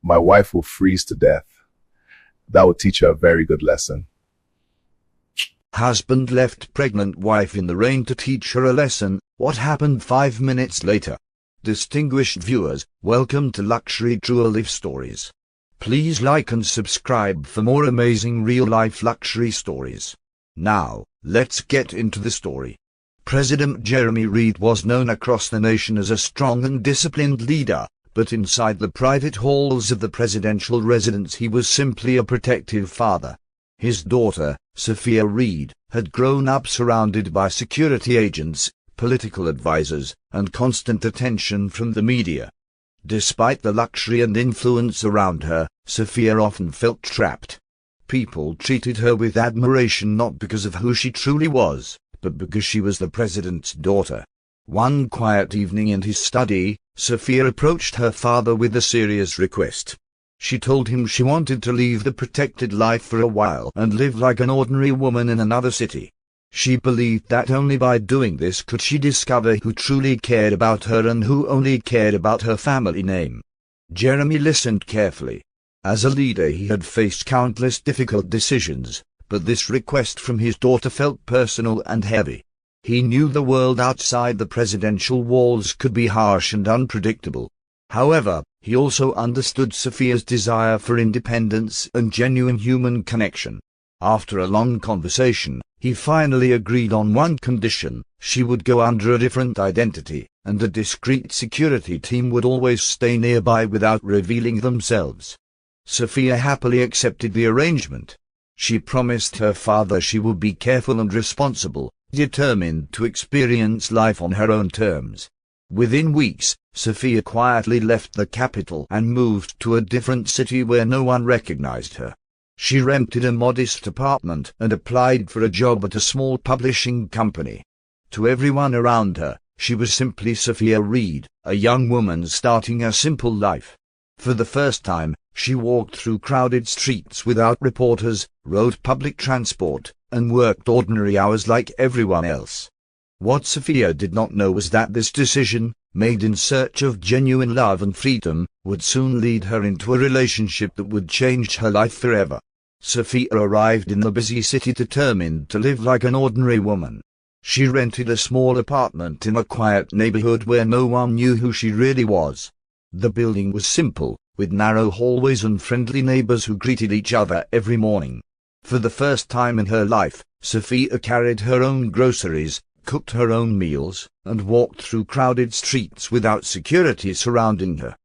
My wife will freeze to death. That would teach her a very good lesson. Husband left pregnant wife in the rain to teach her a lesson. What happened 5 minutes later? Distinguished viewers, welcome to Luxury True Life Stories. Please like and subscribe for more amazing real-life luxury stories. Now, let's get into the story. President Jeremy Reed was known across the nation as a strong and disciplined leader, but inside the private halls of the presidential residence he was simply a protective father. His daughter, Sophia Reed, had grown up surrounded by security agents, political advisors, and constant attention from the media. Despite the luxury and influence around her, Sophia often felt trapped. People treated her with admiration not because of who she truly was, but because she was the president's daughter. One quiet evening in his study, Sophia approached her father with a serious request. She told him she wanted to leave the protected life for a while and live like an ordinary woman in another city. She believed that only by doing this could she discover who truly cared about her and who only cared about her family name. Jeremy listened carefully. As a leader he had faced countless difficult decisions, but this request from his daughter felt personal and heavy. He knew the world outside the presidential walls could be harsh and unpredictable. However, he also understood Sophia's desire for independence and genuine human connection. After a long conversation, he finally agreed on one condition: she would go under a different identity, and a discreet security team would always stay nearby without revealing themselves. Sophia happily accepted the arrangement. She promised her father she would be careful and responsible, determined to experience life on her own terms. Within weeks, Sophia quietly left the capital and moved to a different city where no one recognized her. She rented a modest apartment and applied for a job at a small publishing company. To everyone around her, she was simply Sophia Reed, a young woman starting a simple life. For the first time, she walked through crowded streets without reporters, rode public transport, and worked ordinary hours like everyone else. What Sophia did not know was that this decision, made in search of genuine love and freedom, would soon lead her into a relationship that would change her life forever. Sophia arrived in the busy city determined to live like an ordinary woman. She rented a small apartment in a quiet neighborhood where no one knew who she really was. The building was simple, with narrow hallways and friendly neighbors who greeted each other every morning. For the first time in her life, Sophia carried her own groceries, cooked her own meals, and walked through crowded streets without security surrounding her.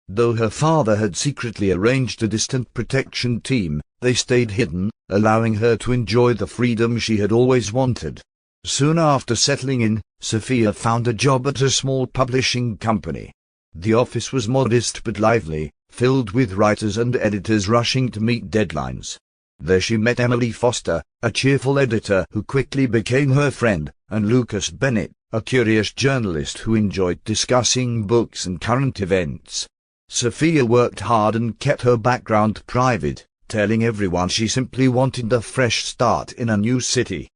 Though her father had secretly arranged a distant protection team, they stayed hidden, allowing her to enjoy the freedom she had always wanted. Soon after settling in, Sophia found a job at a small publishing company. The office was modest but lively, filled with writers and editors rushing to meet deadlines. There she met Emily Foster, a cheerful editor who quickly became her friend, and Lucas Bennett, a curious journalist who enjoyed discussing books and current events. Sophia worked hard and kept her background private, telling everyone she simply wanted a fresh start in a new city.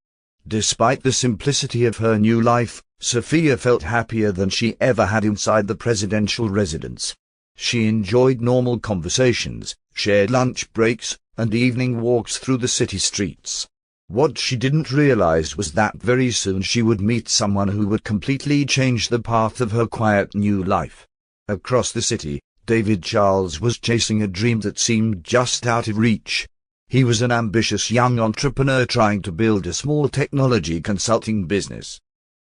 Despite the simplicity of her new life, Sophia felt happier than she ever had inside the presidential residence. She enjoyed normal conversations, shared lunch breaks, and evening walks through the city streets. What she didn't realize was that very soon she would meet someone who would completely change the path of her quiet new life. Across the city, David Charles was chasing a dream that seemed just out of reach. He was an ambitious young entrepreneur trying to build a small technology consulting business.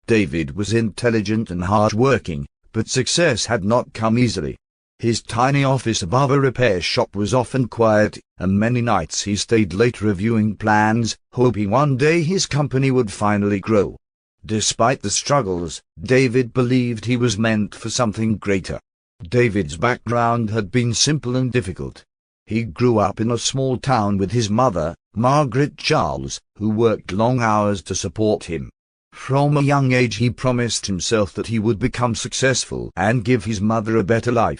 David was intelligent and hard-working, but success had not come easily. His tiny office above a repair shop was often quiet, and many nights he stayed late reviewing plans, hoping one day his company would finally grow. Despite the struggles, David believed he was meant for something greater. David's background had been simple and difficult. He grew up in a small town with his mother, Margaret Charles, who worked long hours to support him. From a young age he promised himself that he would become successful and give his mother a better life.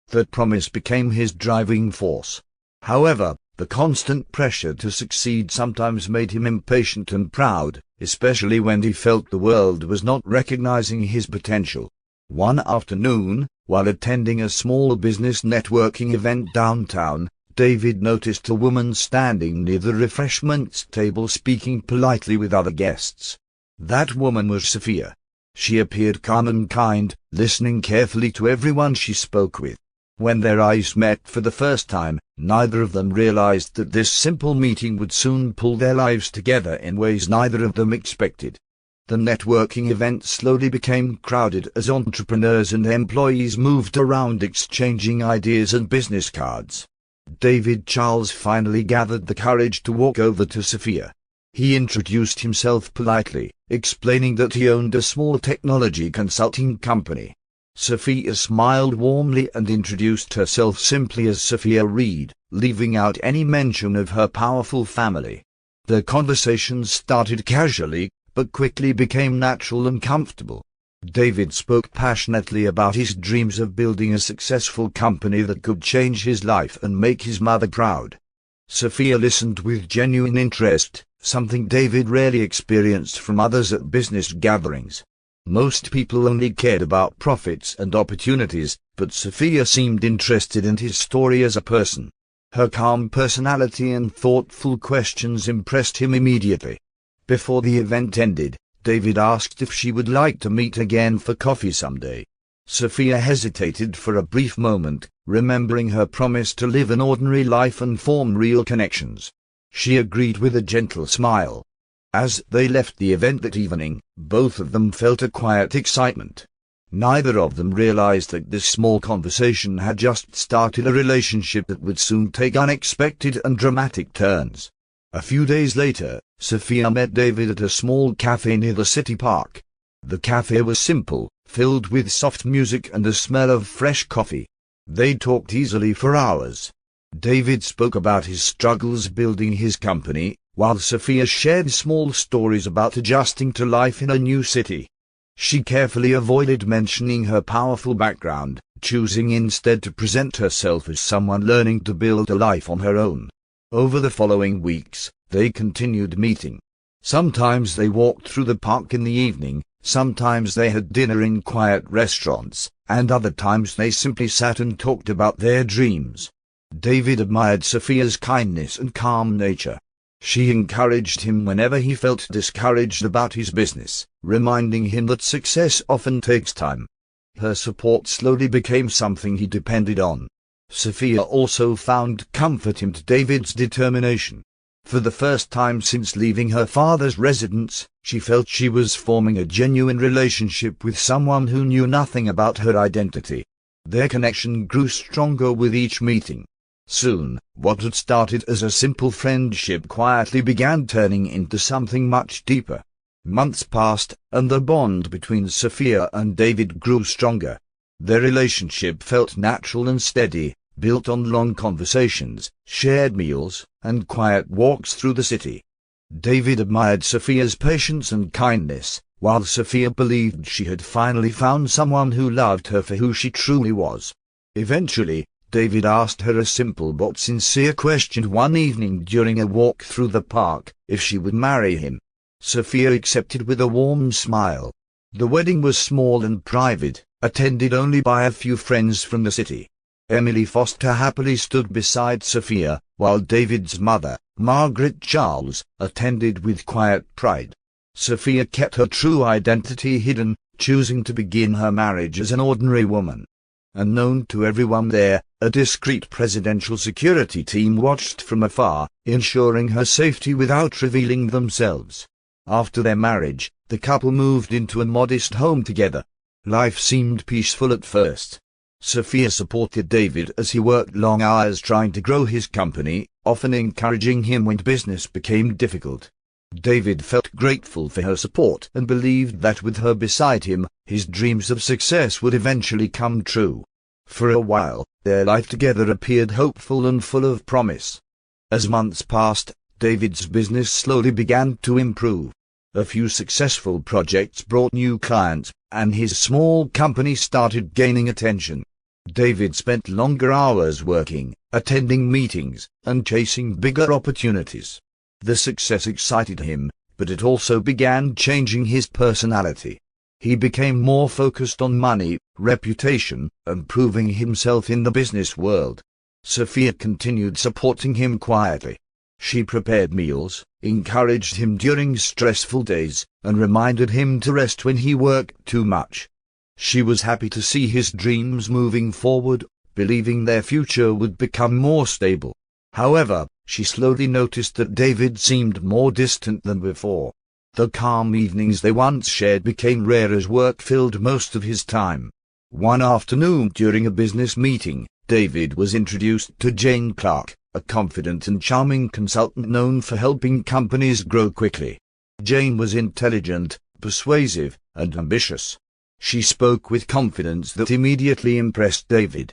That promise became his driving force. However, the constant pressure to succeed sometimes made him impatient and proud, especially when he felt the world was not recognizing his potential. One afternoon, while attending a small business networking event downtown, David noticed a woman standing near the refreshments table speaking politely with other guests. That woman was Sophia. She appeared calm and kind, listening carefully to everyone she spoke with. When their eyes met for the first time, neither of them realized that this simple meeting would soon pull their lives together in ways neither of them expected. The networking event slowly became crowded as entrepreneurs and employees moved around exchanging ideas and business cards. David Charles finally gathered the courage to walk over to Sophia. He introduced himself politely, explaining that he owned a small technology consulting company. Sophia smiled warmly and introduced herself simply as Sophia Reed, leaving out any mention of her powerful family. The conversation started casually, but quickly became natural and comfortable. David spoke passionately about his dreams of building a successful company that could change his life and make his mother proud. Sophia listened with genuine interest, something David rarely experienced from others at business gatherings. Most people only cared about profits and opportunities, but Sophia seemed interested in his story as a person. Her calm personality and thoughtful questions impressed him immediately. Before the event ended, David asked if she would like to meet again for coffee someday. Sophia hesitated for a brief moment, remembering her promise to live an ordinary life and form real connections. She agreed with a gentle smile. As they left the event that evening, both of them felt a quiet excitement. Neither of them realized that this small conversation had just started a relationship that would soon take unexpected and dramatic turns. A few days later, Sophia met David at a small cafe near the city park. The cafe was simple, filled with soft music and the smell of fresh coffee. They talked easily for hours. David spoke about his struggles building his company, while Sophia shared small stories about adjusting to life in a new city. She carefully avoided mentioning her powerful background, choosing instead to present herself as someone learning to build a life on her own. Over the following weeks, they continued meeting. Sometimes they walked through the park in the evening, sometimes they had dinner in quiet restaurants, and other times they simply sat and talked about their dreams. David admired Sophia's kindness and calm nature. She encouraged him whenever he felt discouraged about his business, reminding him that success often takes time. Her support slowly became something he depended on. Sophia also found comfort in David's determination. For the first time since leaving her father's residence, she felt she was forming a genuine relationship with someone who knew nothing about her identity. Their connection grew stronger with each meeting. Soon, what had started as a simple friendship quietly began turning into something much deeper. Months passed, and the bond between Sophia and David grew stronger. Their relationship felt natural and steady, built on long conversations, shared meals, and quiet walks through the city. David admired Sophia's patience and kindness, while Sophia believed she had finally found someone who loved her for who she truly was. Eventually, David asked her a simple but sincere question one evening during a walk through the park, if she would marry him. Sophia accepted with a warm smile. The wedding was small and private, attended only by a few friends from the city. Emily Foster happily stood beside Sophia, while David's mother, Margaret Charles, attended with quiet pride. Sophia kept her true identity hidden, choosing to begin her marriage as an ordinary woman. Unknown to everyone there, a discreet presidential security team watched from afar, ensuring her safety without revealing themselves. After their marriage, the couple moved into a modest home together. Life seemed peaceful at first. Sophia supported David as he worked long hours trying to grow his company, often encouraging him when business became difficult. David felt grateful for her support and believed that with her beside him, his dreams of success would eventually come true. For a while, their life together appeared hopeful and full of promise. As months passed, David's business slowly began to improve. A few successful projects brought new clients, and his small company started gaining attention. David spent longer hours working, attending meetings, and chasing bigger opportunities. The success excited him, but it also began changing his personality. He became more focused on money, reputation, and proving himself in the business world. Sophia continued supporting him quietly. She prepared meals, encouraged him during stressful days, and reminded him to rest when he worked too much. She was happy to see his dreams moving forward, believing their future would become more stable. However, she slowly noticed that David seemed more distant than before. The calm evenings they once shared became rare as work filled most of his time. One afternoon during a business meeting, David was introduced to Jane Clark, a confident and charming consultant known for helping companies grow quickly. Jane was intelligent, persuasive, and ambitious. She spoke with confidence that immediately impressed David.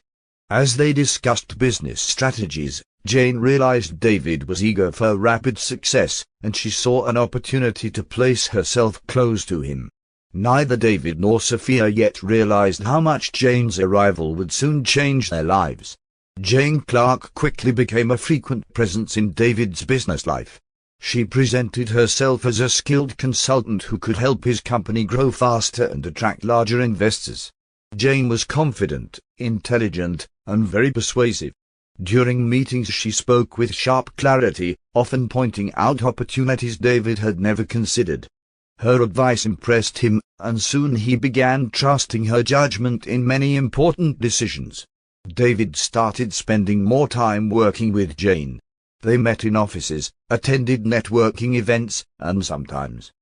As they discussed business strategies, Jane realized David was eager for rapid success, and she saw an opportunity to place herself close to him. Neither David nor Sophia yet realized how much Jane's arrival would soon change their lives. Jane Clark quickly became a frequent presence in David's business life. She presented herself as a skilled consultant who could help his company grow faster and attract larger investors. Jane was confident, intelligent, and very persuasive. During meetings she spoke with sharp clarity, often pointing out opportunities David had never considered. Her advice impressed him, and soon he began trusting her judgment in many important decisions. David started spending more time working with Jane. They met in offices, attended networking events, and sometimes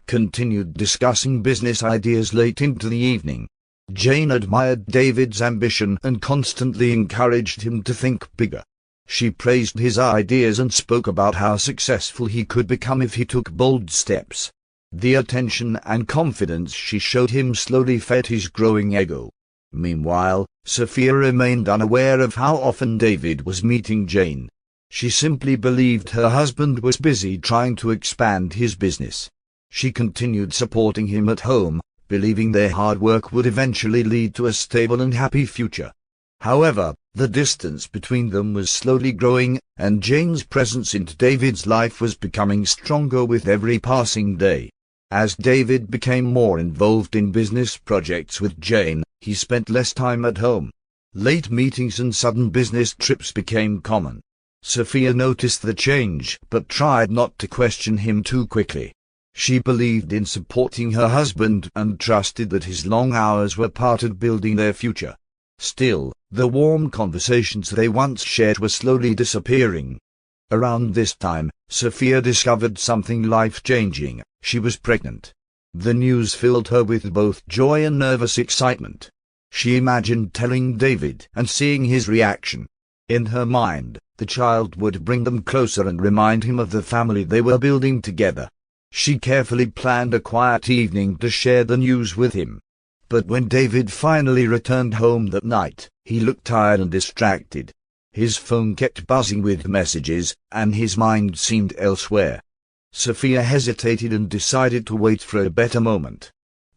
continued discussing business ideas late into the evening. Jane admired David's ambition and constantly encouraged him to think bigger. She praised his ideas and spoke about how successful he could become if he took bold steps. The attention and confidence she showed him slowly fed his growing ego. Meanwhile, Sophia remained unaware of how often David was meeting Jane. She simply believed her husband was busy trying to expand his business. She continued supporting him at home, believing their hard work would eventually lead to a stable and happy future. However, the distance between them was slowly growing, and Jane's presence in David's life was becoming stronger with every passing day. As David became more involved in business projects with Jane, he spent less time at home. Late meetings and sudden business trips became common. Sophia noticed the change, but tried not to question him too quickly. She believed in supporting her husband and trusted that his long hours were part of building their future. Still, the warm conversations they once shared were slowly disappearing. Around this time, Sophia discovered something life-changing. She was pregnant. The news filled her with both joy and nervous excitement. She imagined telling David and seeing his reaction. In her mind, the child would bring them closer and remind him of the family they were building together. She carefully planned a quiet evening to share the news with him. But when David finally returned home that night, he looked tired and distracted. His phone kept buzzing with messages, and his mind seemed elsewhere. Sophia hesitated and decided to wait for a better moment.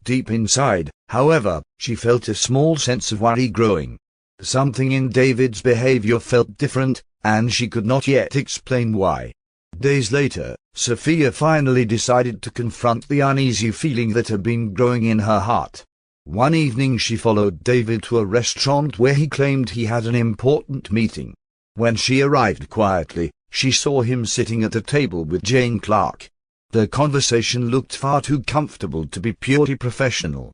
Deep inside, however, she felt a small sense of worry growing. Something in David's behavior felt different, and she could not yet explain why. Days later, Sophia finally decided to confront the uneasy feeling that had been growing in her heart. One evening she followed David to a restaurant where he claimed he had an important meeting. When she arrived quietly, she saw him sitting at a table with Jane Clark. Their conversation looked far too comfortable to be purely professional.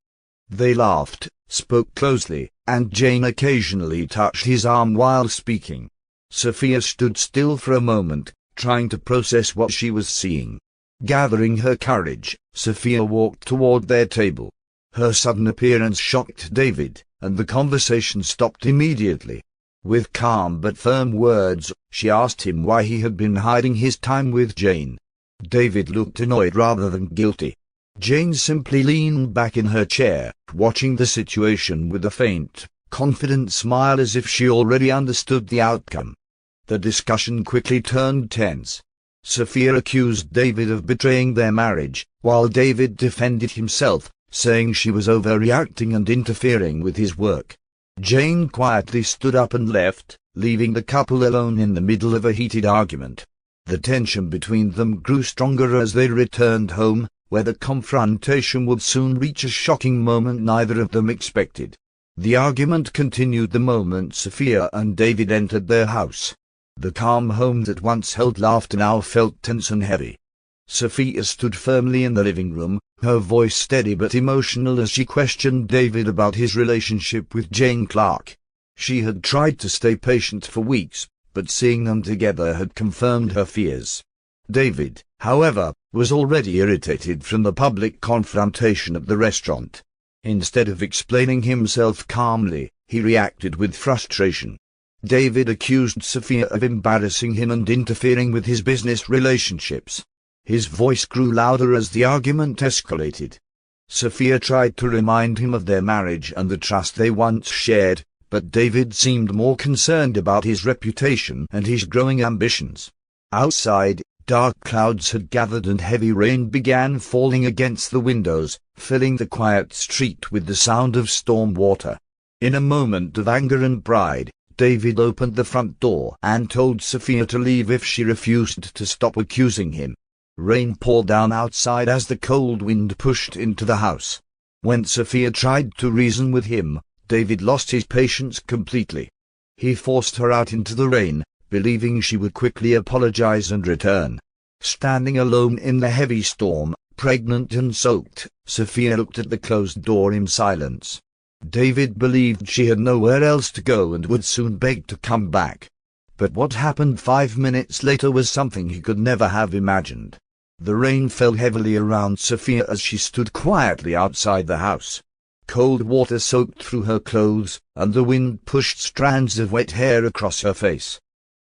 They laughed, spoke closely, and Jane occasionally touched his arm while speaking. Sophia stood still for a moment, trying to process what she was seeing. Gathering her courage, Sophia walked toward their table. Her sudden appearance shocked David, and the conversation stopped immediately. With calm but firm words, she asked him why he had been hiding his time with Jane. David looked annoyed rather than guilty. Jane simply leaned back in her chair, watching the situation with a faint, confident smile as if she already understood the outcome. The discussion quickly turned tense. Sophia accused David of betraying their marriage, while David defended himself, saying she was overreacting and interfering with his work. Jane quietly stood up and left, leaving the couple alone in the middle of a heated argument. The tension between them grew stronger as they returned home, where the confrontation would soon reach a shocking moment neither of them expected. The argument continued the moment Sophia and David entered their house. The calm home that once held laughter now felt tense and heavy. Sophia stood firmly in the living room, her voice steady but emotional as she questioned David about his relationship with Jane Clark. She had tried to stay patient for weeks, but seeing them together had confirmed her fears. David, however, was already irritated from the public confrontation at the restaurant. Instead of explaining himself calmly, he reacted with frustration. David accused Sophia of embarrassing him and interfering with his business relationships. His voice grew louder as the argument escalated. Sophia tried to remind him of their marriage and the trust they once shared, but David seemed more concerned about his reputation and his growing ambitions. Outside, dark clouds had gathered and heavy rain began falling against the windows, filling the quiet street with the sound of storm water. In a moment of anger and pride, David opened the front door and told Sophia to leave if she refused to stop accusing him. Rain poured down outside as the cold wind pushed into the house. When Sophia tried to reason with him, David lost his patience completely. He forced her out into the rain, believing she would quickly apologize and return. Standing alone in the heavy storm, pregnant and soaked, Sophia looked at the closed door in silence. David believed she had nowhere else to go and would soon beg to come back. But what happened 5 minutes later was something he could never have imagined. The rain fell heavily around Sophia as she stood quietly outside the house. Cold water soaked through her clothes, and the wind pushed strands of wet hair across her face.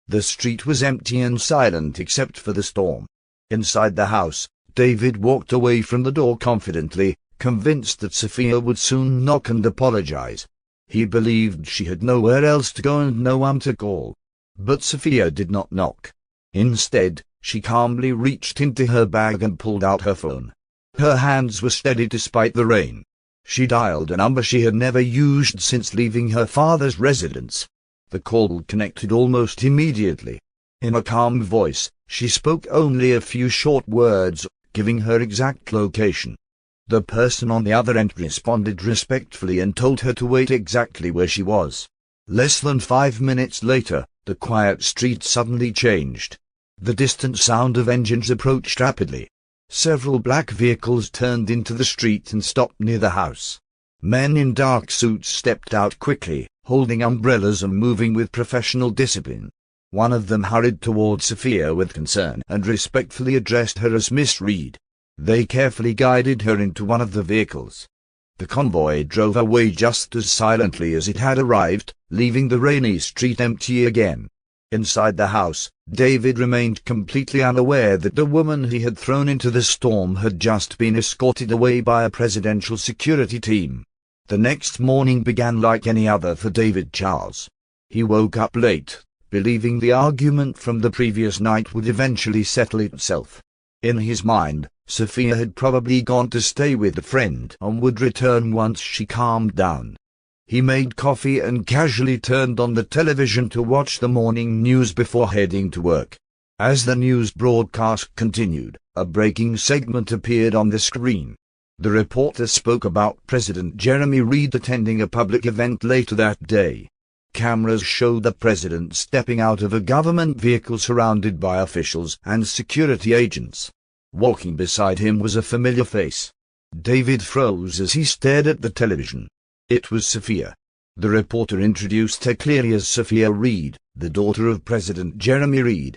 The street was empty and silent except for the storm. Inside the house, David walked away from the door confidently, convinced that Sophia would soon knock and apologize. He believed she had nowhere else to go and no one to call. But Sophia did not knock. Instead, she calmly reached into her bag and pulled out her phone. Her hands were steady despite the rain. She dialed a number she had never used since leaving her father's residence. The call connected almost immediately. In a calm voice, she spoke only a few short words, giving her exact location. The person on the other end responded respectfully and told her to wait exactly where she was. Less than 5 minutes later, the quiet street suddenly changed. The distant sound of engines approached rapidly. Several black vehicles turned into the street and stopped near the house. Men in dark suits stepped out quickly, holding umbrellas and moving with professional discipline. One of them hurried toward Sophia with concern and respectfully addressed her as Miss Reed. They carefully guided her into one of the vehicles. The convoy drove away just as silently as it had arrived, leaving the rainy street empty again. Inside the house, David remained completely unaware that the woman he had thrown into the storm had just been escorted away by a presidential security team. The next morning began like any other for David Charles. He woke up late, believing the argument from the previous night would eventually settle itself. In his mind, Sophia had probably gone to stay with a friend and would return once she calmed down. He made coffee and casually turned on the television to watch the morning news before heading to work. As the news broadcast continued, a breaking segment appeared on the screen. The reporter spoke about President Jeremy Reed attending a public event later that day. Cameras showed the president stepping out of a government vehicle surrounded by officials and security agents. Walking beside him was a familiar face. David froze as he stared at the television. It was Sophia. The reporter introduced her clearly as Sophia Reed, the daughter of President Jeremy Reed.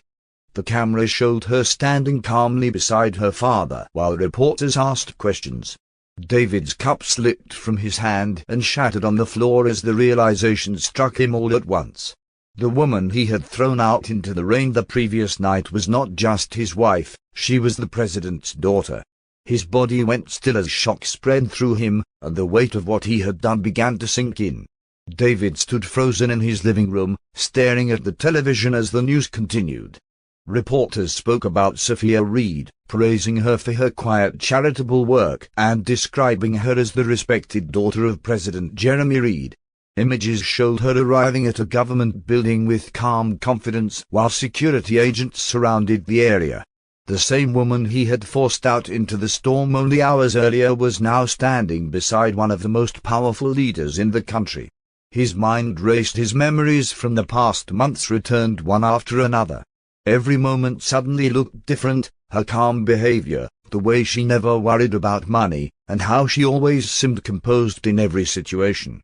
The camera showed her standing calmly beside her father while reporters asked questions. David's cup slipped from his hand and shattered on the floor as the realization struck him all at once. The woman he had thrown out into the rain the previous night was not just his wife, she was the president's daughter. His body went still as shock spread through him, and the weight of what he had done began to sink in. David stood frozen in his living room, staring at the television as the news continued. Reporters spoke about Sophia Reed, praising her for her quiet charitable work and describing her as the respected daughter of President Jeremy Reed. Images showed her arriving at a government building with calm confidence while security agents surrounded the area. The same woman he had forced out into the storm only hours earlier was now standing beside one of the most powerful leaders in the country. His mind raced. His memories from the past months returned one after another. Every moment suddenly looked different: her calm behavior, the way she never worried about money, and how she always seemed composed in every situation.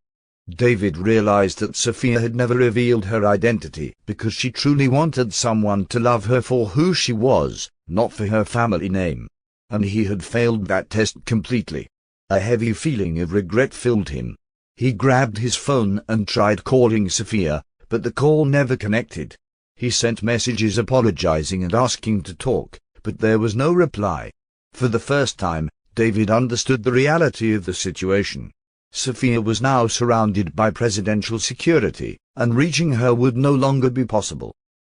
David realized that Sophia had never revealed her identity because she truly wanted someone to love her for who she was, not for her family name. And he had failed that test completely. A heavy feeling of regret filled him. He grabbed his phone and tried calling Sophia, but the call never connected. He sent messages apologizing and asking to talk, but there was no reply. For the first time, David understood the reality of the situation. Sophia was now surrounded by presidential security, and reaching her would no longer be possible.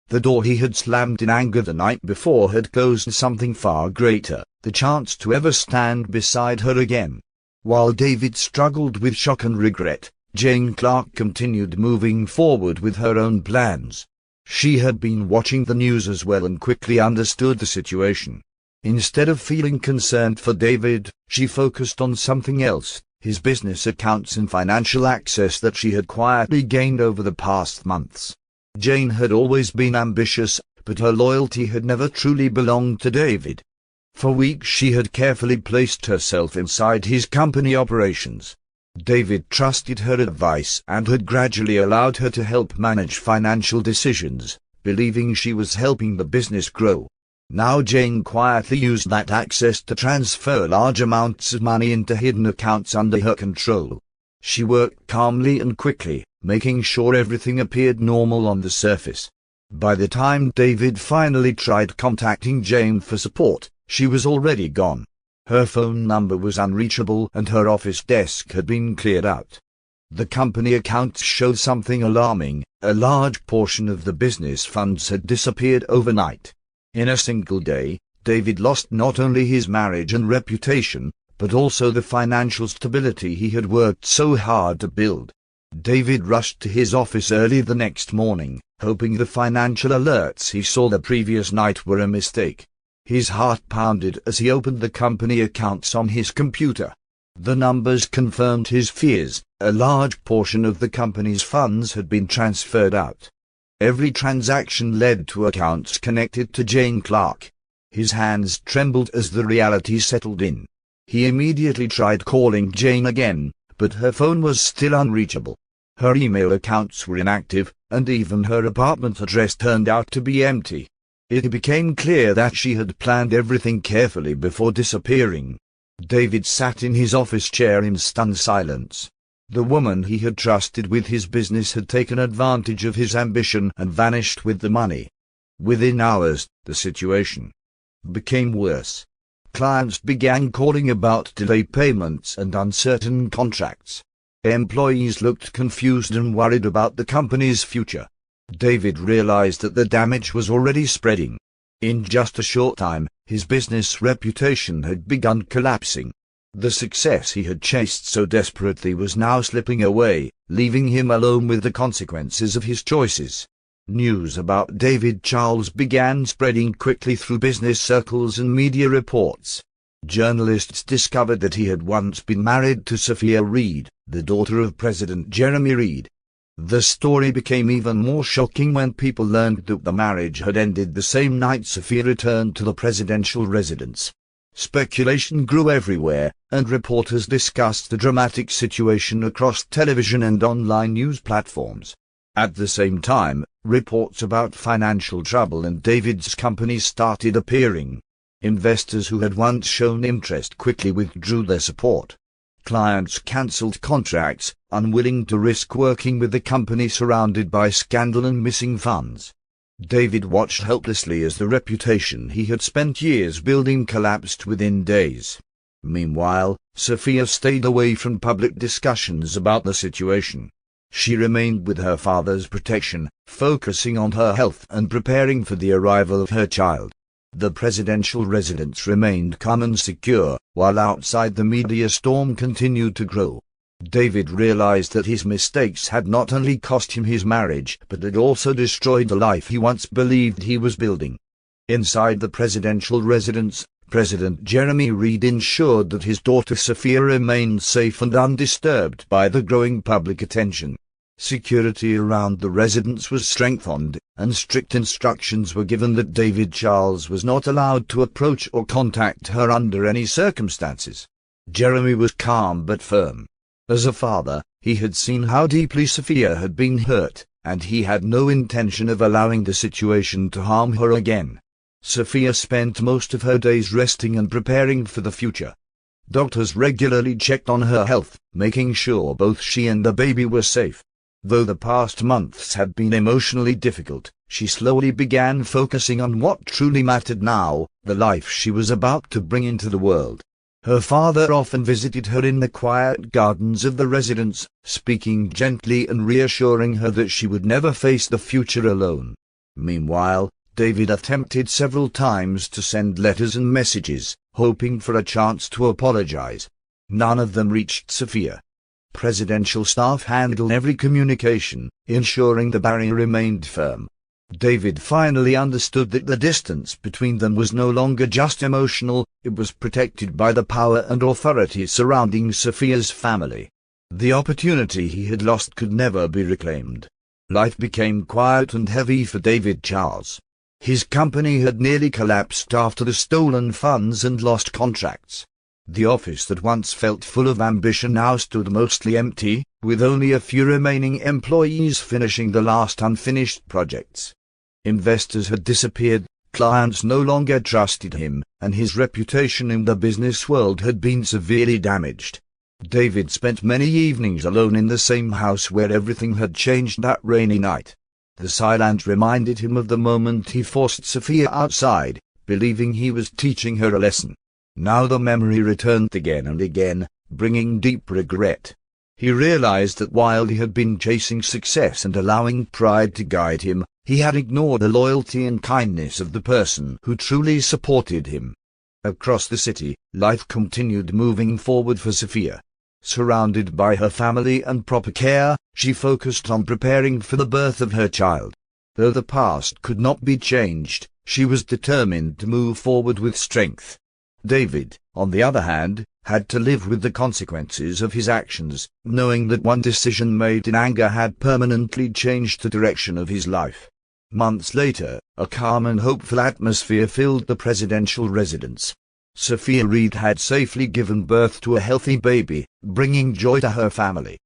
The door he had slammed in anger the night before had closed something far greater: the chance to ever stand beside her again. While David struggled with shock and regret, Jane Clark continued moving forward with her own plans. She had been watching the news as well and quickly understood the situation. Instead of feeling concerned for David, she focused on something else: his business accounts and financial access that she had quietly gained over the past months. Jane had always been ambitious, but her loyalty had never truly belonged to David. For weeks she had carefully placed herself inside his company operations. David trusted her advice and had gradually allowed her to help manage financial decisions, believing she was helping the business grow. Now Jane quietly used that access to transfer large amounts of money into hidden accounts under her control. She worked calmly and quickly, making sure everything appeared normal on the surface. By the time David finally tried contacting Jane for support, she was already gone. Her phone number was unreachable and her office desk had been cleared out. The company accounts showed something alarming: a large portion of the business funds had disappeared overnight. In a single day, David lost not only his marriage and reputation, but also the financial stability he had worked so hard to build. David rushed to his office early the next morning, hoping the financial alerts he saw the previous night were a mistake. His heart pounded as he opened the company accounts on his computer. The numbers confirmed his fears: a large portion of the company's funds had been transferred out. Every transaction led to accounts connected to Jane Clark. His hands trembled as the reality settled in. He immediately tried calling Jane again, but her phone was still unreachable. Her email accounts were inactive, and even her apartment address turned out to be empty. It became clear that she had planned everything carefully before disappearing. David sat in his office chair in stunned silence. The woman he had trusted with his business had taken advantage of his ambition and vanished with the money. Within hours, the situation became worse. Clients began calling about delayed payments and uncertain contracts. Employees looked confused and worried about the company's future. David realized that the damage was already spreading. In just a short time, his business reputation had begun collapsing. The success he had chased so desperately was now slipping away, leaving him alone with the consequences of his choices. News about David Charles began spreading quickly through business circles and media reports. Journalists discovered that he had once been married to Sophia Reed, the daughter of President Jeremy Reed. The story became even more shocking when people learned that the marriage had ended the same night Sophia returned to the presidential residence. Speculation grew everywhere, and reporters discussed the dramatic situation across television and online news platforms. At the same time, reports about financial trouble in David's company started appearing. Investors who had once shown interest quickly withdrew their support. Clients cancelled contracts, unwilling to risk working with the company surrounded by scandal and missing funds. David watched helplessly as the reputation he had spent years building collapsed within days. Meanwhile, Sophia stayed away from public discussions about the situation. She remained with her father's protection, focusing on her health and preparing for the arrival of her child. The presidential residence remained calm and secure, while outside the media storm continued to grow. David realized that his mistakes had not only cost him his marriage, but had also destroyed the life he once believed he was building. Inside the presidential residence, President Jeremy Reed ensured that his daughter Sophia remained safe and undisturbed by the growing public attention. Security around the residence was strengthened, and strict instructions were given that David Charles was not allowed to approach or contact her under any circumstances. Jeremy was calm but firm. As a father, he had seen how deeply Sophia had been hurt, and he had no intention of allowing the situation to harm her again. Sophia spent most of her days resting and preparing for the future. Doctors regularly checked on her health, making sure both she and the baby were safe. Though the past months had been emotionally difficult, she slowly began focusing on what truly mattered now, the life she was about to bring into the world. Her father often visited her in the quiet gardens of the residence, speaking gently and reassuring her that she would never face the future alone. Meanwhile, David attempted several times to send letters and messages, hoping for a chance to apologize. None of them reached Sophia. Presidential staff handled every communication, ensuring the barrier remained firm. David finally understood that the distance between them was no longer just emotional, it was protected by the power and authority surrounding Sophia's family. The opportunity he had lost could never be reclaimed. Life became quiet and heavy for David Charles. His company had nearly collapsed after the stolen funds and lost contracts. The office that once felt full of ambition now stood mostly empty, with only a few remaining employees finishing the last unfinished projects. Investors had disappeared, clients no longer trusted him, and his reputation in the business world had been severely damaged. David spent many evenings alone in the same house where everything had changed that rainy night. The silence reminded him of the moment he forced Sophia outside, believing he was teaching her a lesson. Now the memory returned again and again, bringing deep regret. He realized that while he had been chasing success and allowing pride to guide him, he had ignored the loyalty and kindness of the person who truly supported him. Across the city, life continued moving forward for Sophia. Surrounded by her family and proper care, she focused on preparing for the birth of her child. Though the past could not be changed, she was determined to move forward with strength. David, on the other hand, had to live with the consequences of his actions, knowing that one decision made in anger had permanently changed the direction of his life. Months later, a calm and hopeful atmosphere filled the presidential residence. Sophia Reed had safely given birth to a healthy baby, bringing joy to her family.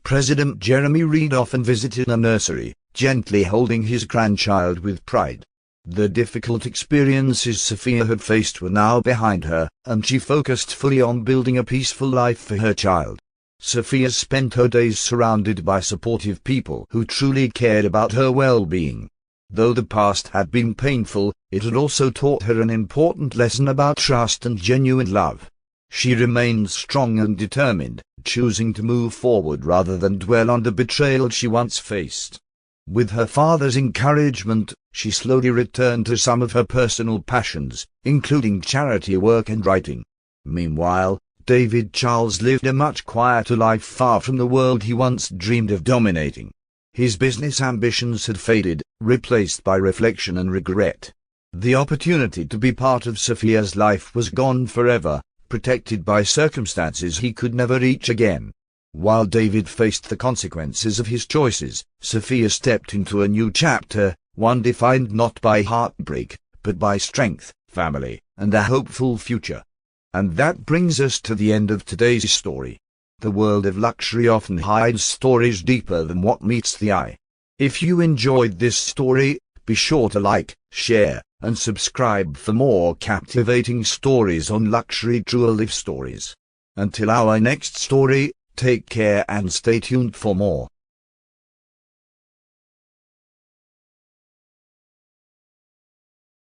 President Jeremy Reed often visited the nursery, gently holding his grandchild with pride. The difficult experiences Sophia had faced were now behind her, and she focused fully on building a peaceful life for her child. Sophia spent her days surrounded by supportive people who truly cared about her well-being. Though the past had been painful, it had also taught her an important lesson about trust and genuine love. She remained strong and determined, choosing to move forward rather than dwell on the betrayal she once faced. With her father's encouragement, she slowly returned to some of her personal passions, including charity work and writing. Meanwhile, David Charles lived a much quieter life far from the world he once dreamed of dominating. His business ambitions had faded, replaced by reflection and regret. The opportunity to be part of Sophia's life was gone forever, protected by circumstances he could never reach again. While David faced the consequences of his choices, Sophia stepped into a new chapter, one defined not by heartbreak, but by strength, family, and a hopeful future. And that brings us to the end of today's story. The world of luxury often hides stories deeper than what meets the eye. If you enjoyed this story, be sure to like, share, and subscribe for more captivating stories on Luxury True Life Stories. Until our next story, take care and stay tuned for more.